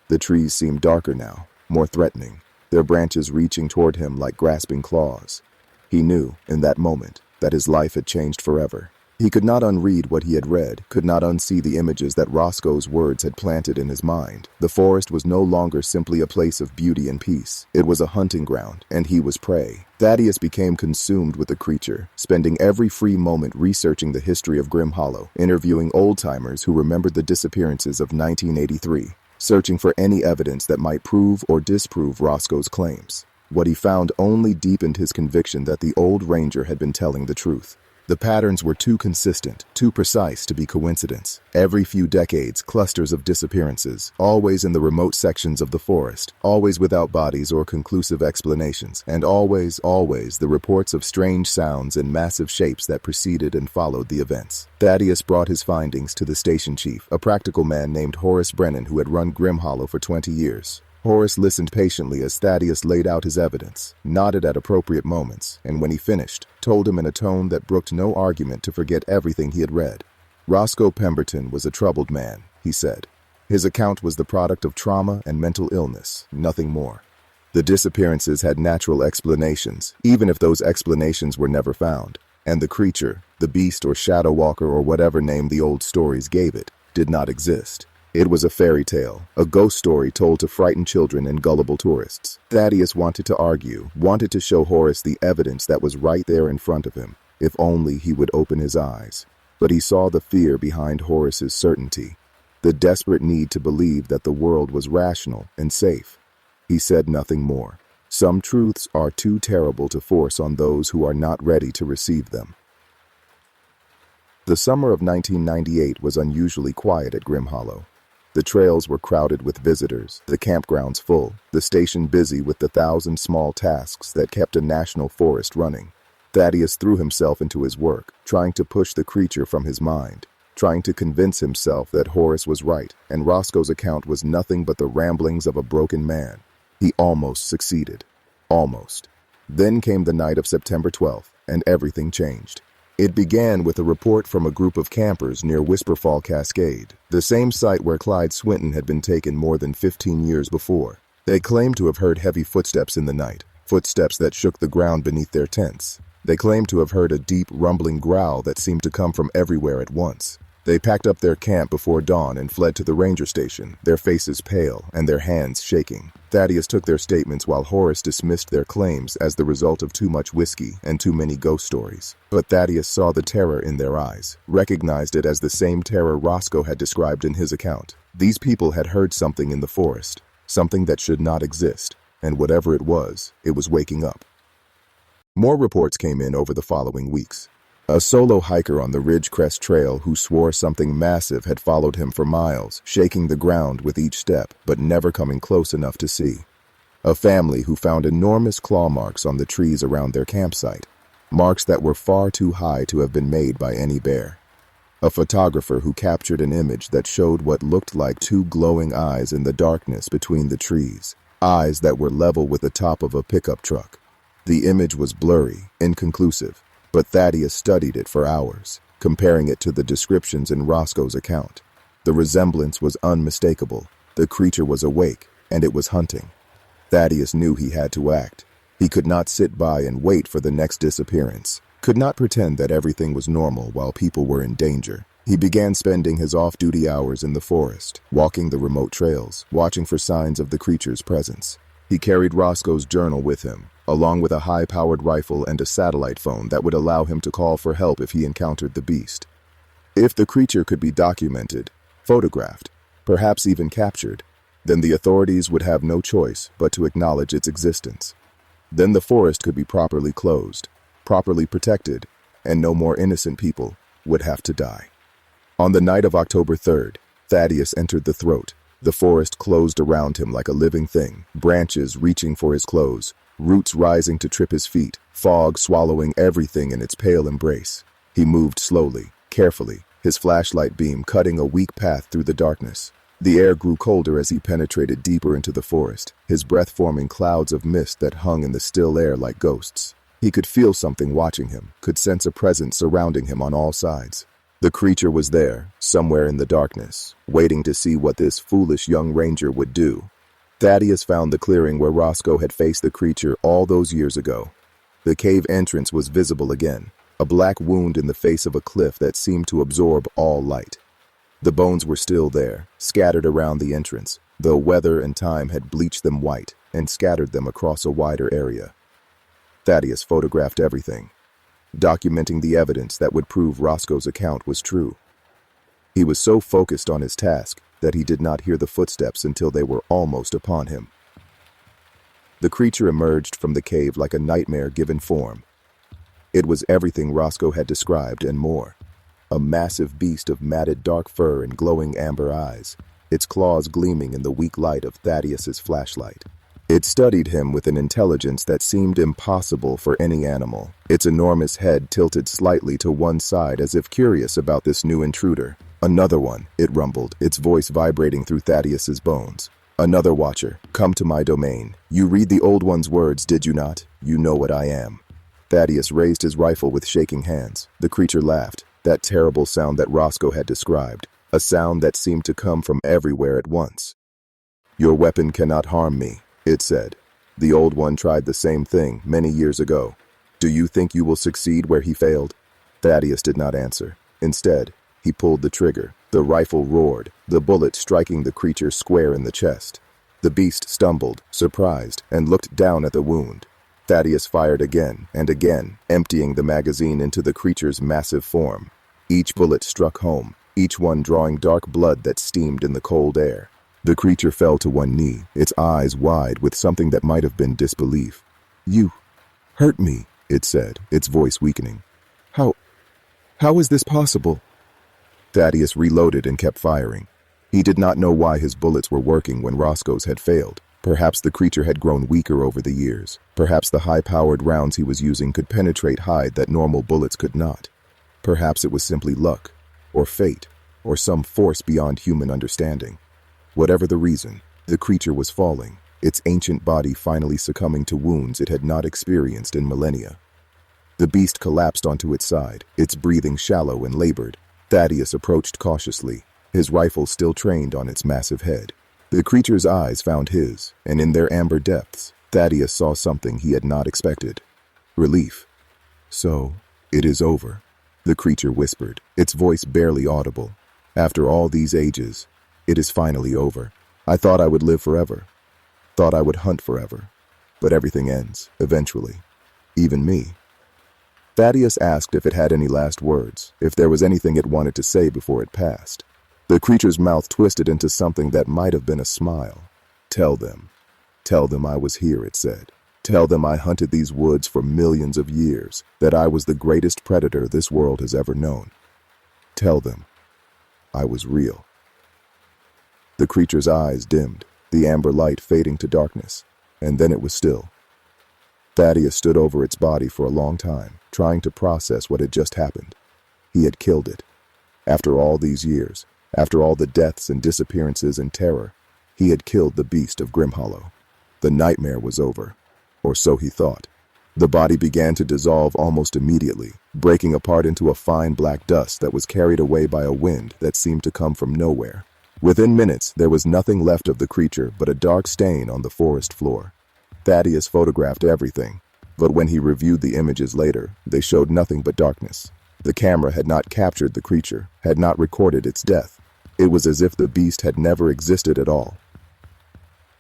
The trees seemed darker now, more threatening, their branches reaching toward him like grasping claws. He knew, in that moment, that his life had changed forever. He could not unread what he had read, could not unsee the images that Rosco's words had planted in his mind. The forest was no longer simply a place of beauty and peace. It was a hunting ground, and he was prey. Thaddeus became consumed with the creature, spending every free moment researching the history of Grim Hollow, interviewing old-timers who remembered the disappearances of 1983, searching for any evidence that might prove or disprove Rosco's claims. What he found only deepened his conviction that the old ranger had been telling the truth. The patterns were too consistent, too precise to be coincidence. Every few decades, clusters of disappearances, always in the remote sections of the forest, always without bodies or conclusive explanations, and always the reports of strange sounds and massive shapes that preceded and followed the events. Thaddeus brought his findings to the station chief, a practical man named Horace Brennan who had run Grim Hollow for 20 years. Horace listened patiently as Thaddeus laid out his evidence, nodded at appropriate moments, and when he finished, told him in a tone that brooked no argument to forget everything he had read. Rosco Pemberton was a troubled man, he said. His account was the product of trauma and mental illness, nothing more. The disappearances had natural explanations, even if those explanations were never found, and the creature, the beast or shadow walker or whatever name the old stories gave it, did not exist. It was a fairy tale, a ghost story told to frighten children and gullible tourists. Thaddeus wanted to argue, wanted to show Horace the evidence that was right there in front of him, if only he would open his eyes. But he saw the fear behind Horace's certainty, the desperate need to believe that the world was rational and safe. He said nothing more. Some truths are too terrible to force on those who are not ready to receive them. The summer of 1998 was unusually quiet at Grim Hollow. The trails were crowded with visitors, the campgrounds full, the station busy with the 1,000 small tasks that kept a national forest running. Thaddeus threw himself into his work, trying to push the creature from his mind, trying to convince himself that Horace was right and Roscoe's account was nothing but the ramblings of a broken man. He almost succeeded. Almost. Then came the night of September 12th, and everything changed. It began with a report from a group of campers near Whisperfall Cascade, the same site where Clyde Swinton had been taken more than 15 years before. They claimed to have heard heavy footsteps in the night, footsteps that shook the ground beneath their tents. They claimed to have heard a deep, rumbling growl that seemed to come from everywhere at once. They packed up their camp before dawn and fled to the ranger station, their faces pale and their hands shaking. Thaddeus took their statements while Horace dismissed their claims as the result of too much whiskey and too many ghost stories. But Thaddeus saw the terror in their eyes, recognized it as the same terror Rosco had described in his account. These people had heard something in the forest, something that should not exist, and whatever it was waking up. More reports came in over the following weeks. A solo hiker on the Ridgecrest Trail who swore something massive had followed him for miles, shaking the ground with each step, but never coming close enough to see. A family who found enormous claw marks on the trees around their campsite, marks that were far too high to have been made by any bear. A photographer who captured an image that showed what looked like two glowing eyes in the darkness between the trees, eyes that were level with the top of a pickup truck. The image was blurry, inconclusive, but Thaddeus studied it for hours, comparing it to the descriptions in Roscoe's account. The resemblance was unmistakable. The creature was awake, and it was hunting. Thaddeus knew he had to act. He could not sit by and wait for the next disappearance, could not pretend that everything was normal while people were in danger. He began spending his off-duty hours in the forest, walking the remote trails, watching for signs of the creature's presence. He carried Roscoe's journal with him, along with a high-powered rifle and a satellite phone that would allow him to call for help if he encountered the beast. If the creature could be documented, photographed, perhaps even captured, then the authorities would have no choice but to acknowledge its existence. Then the forest could be properly closed, properly protected, and no more innocent people would have to die. On the night of October 3rd, Thaddeus entered the throat. The forest closed around him like a living thing, branches reaching for his clothes, roots rising to trip his feet, fog swallowing everything in its pale embrace. He moved slowly, carefully, his flashlight beam cutting a weak path through the darkness. The air grew colder as he penetrated deeper into the forest, his breath forming clouds of mist that hung in the still air like ghosts. He could feel something watching him, could sense a presence surrounding him on all sides. The creature was there, somewhere in the darkness, waiting to see what this foolish young ranger would do. Thaddeus found the clearing where Rosco had faced the creature all those years ago. The cave entrance was visible again, a black wound in the face of a cliff that seemed to absorb all light. The bones were still there, scattered around the entrance, though weather and time had bleached them white and scattered them across a wider area. Thaddeus photographed everything, documenting the evidence that would prove Roscoe's account was true. He was so focused on his task that he did not hear the footsteps until they were almost upon him. The creature emerged from the cave like a nightmare given form. It was everything Rosco had described and more. A massive beast of matted dark fur and glowing amber eyes, its claws gleaming in the weak light of Thaddeus's flashlight. It studied him with an intelligence that seemed impossible for any animal, its enormous head tilted slightly to one side as if curious about this new intruder. Another one, it rumbled, its voice vibrating through Thaddeus's bones. Another watcher, come to my domain. You read the old one's words, did you not? You know what I am. Thaddeus raised his rifle with shaking hands. The creature laughed, that terrible sound that Rosco had described, a sound that seemed to come from everywhere at once. Your weapon cannot harm me, it said. The old one tried the same thing many years ago. Do you think you will succeed where he failed? Thaddeus did not answer. Instead, he pulled the trigger. The rifle roared, the bullet striking the creature square in the chest. The beast stumbled, surprised, and looked down at the wound. Thaddeus fired again and again, emptying the magazine into the creature's massive form. Each bullet struck home, each one drawing dark blood that steamed in the cold air. The creature fell to one knee, its eyes wide with something that might have been disbelief. You hurt me, it said, its voice weakening. How is this possible? Thaddeus reloaded and kept firing. He did not know why his bullets were working when Roscoe's had failed. Perhaps the creature had grown weaker over the years. Perhaps the high-powered rounds he was using could penetrate hide that normal bullets could not. Perhaps it was simply luck, or fate, or some force beyond human understanding. Whatever the reason, the creature was falling, its ancient body finally succumbing to wounds it had not experienced in millennia. The beast collapsed onto its side, its breathing shallow and labored. Thaddeus approached cautiously, his rifle still trained on its massive head. The creature's eyes found his, and in their amber depths, Thaddeus saw something he had not expected. Relief. So, it is over, the creature whispered, its voice barely audible. After all these ages, it is finally over. I thought I would live forever. Thought I would hunt forever. But everything ends, eventually. Even me. Thaddeus asked if it had any last words, if there was anything it wanted to say before it passed. The creature's mouth twisted into something that might have been a smile. Tell them. Tell them I was here, it said. Tell them I hunted these woods for millions of years, that I was the greatest predator this world has ever known. Tell them I was real. The creature's eyes dimmed, the amber light fading to darkness, and then it was still. Thaddeus stood over its body for a long time, trying to process what had just happened. He had killed it. After all these years, after all the deaths and disappearances and terror, he had killed the beast of Grimhollow. The nightmare was over, or so he thought. The body began to dissolve almost immediately, breaking apart into a fine black dust that was carried away by a wind that seemed to come from nowhere. Within minutes, there was nothing left of the creature but a dark stain on the forest floor. Thaddeus photographed everything, but when he reviewed the images later, they showed nothing but darkness. The camera had not captured the creature, had not recorded its death. It was as if the beast had never existed at all.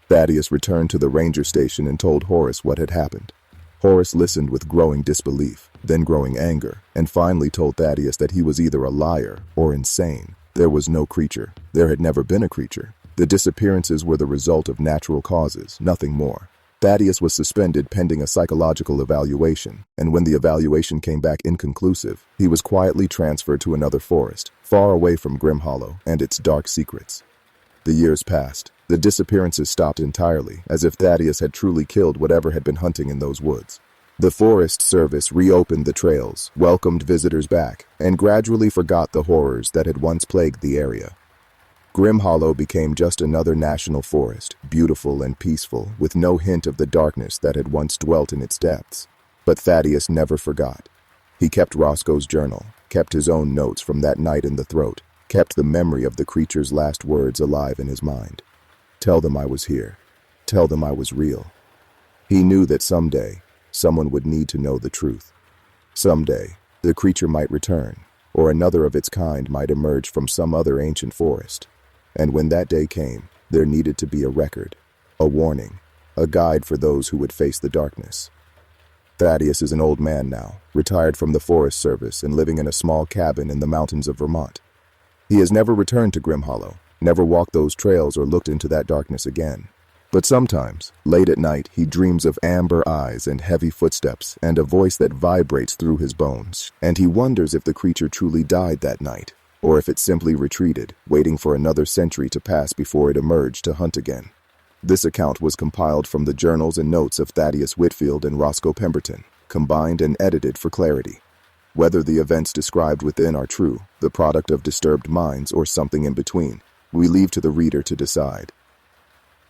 Thaddeus returned to the ranger station and told Horace what had happened. Horace listened with growing disbelief, then growing anger, and finally told Thaddeus that he was either a liar or insane. There was no creature. There had never been a creature. The disappearances were the result of natural causes, nothing more. Thaddeus was suspended pending a psychological evaluation, and when the evaluation came back inconclusive, he was quietly transferred to another forest, far away from Grimhollow and its dark secrets. The years passed. The disappearances stopped entirely, as if Thaddeus had truly killed whatever had been hunting in those woods. The Forest Service reopened the trails, welcomed visitors back, and gradually forgot the horrors that had once plagued the area. Grimhollow became just another national forest, beautiful and peaceful, with no hint of the darkness that had once dwelt in its depths. But Thaddeus never forgot. He kept Roscoe's journal, kept his own notes from that night in the throat, kept the memory of the creature's last words alive in his mind. Tell them I was here. Tell them I was real. He knew that someday, someone would need to know the truth. Someday, the creature might return, or another of its kind might emerge from some other ancient forest. And when that day came, there needed to be a record, a warning, a guide for those who would face the darkness. Thaddeus is an old man now, retired from the Forest Service and living in a small cabin in the mountains of Vermont. He has never returned to Grimhollow, never walked those trails or looked into that darkness again. But sometimes, late at night, he dreams of amber eyes and heavy footsteps and a voice that vibrates through his bones, and he wonders if the creature truly died that night, or if it simply retreated, waiting for another century to pass before it emerged to hunt again. This account was compiled from the journals and notes of Thaddeus Whitfield and Rosco Peton, combined and edited for clarity. Whether the events described within are true, the product of disturbed minds, or something in between, we leave to the reader to decide.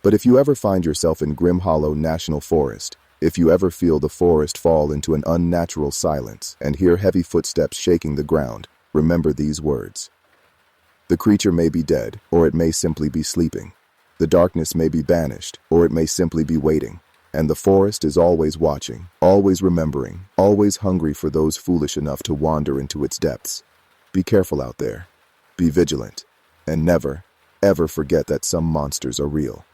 But if you ever find yourself in Grim Hollow National Forest, if you ever feel the forest fall into an unnatural silence and hear heavy footsteps shaking the ground, remember these words. The creature may be dead, or it may simply be sleeping. The darkness may be banished, or it may simply be waiting. And the forest is always watching, always remembering, always hungry for those foolish enough to wander into its depths. Be careful out there. Be vigilant. And never, ever forget that some monsters are real.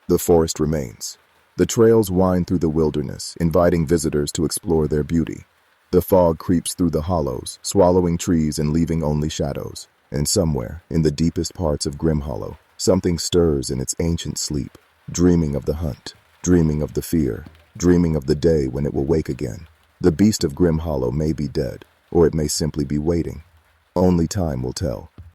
The forest remains. The trails wind through the wilderness, inviting visitors to explore their beauty. The fog creeps through the hollows, swallowing trees and leaving only shadows. And somewhere, in the deepest parts of Grim Hollow, something stirs in its ancient sleep, dreaming of the hunt, dreaming of the fear, dreaming of the day when it will wake again. The beast of Grim Hollow may be dead, or it may simply be waiting. Only time will tell.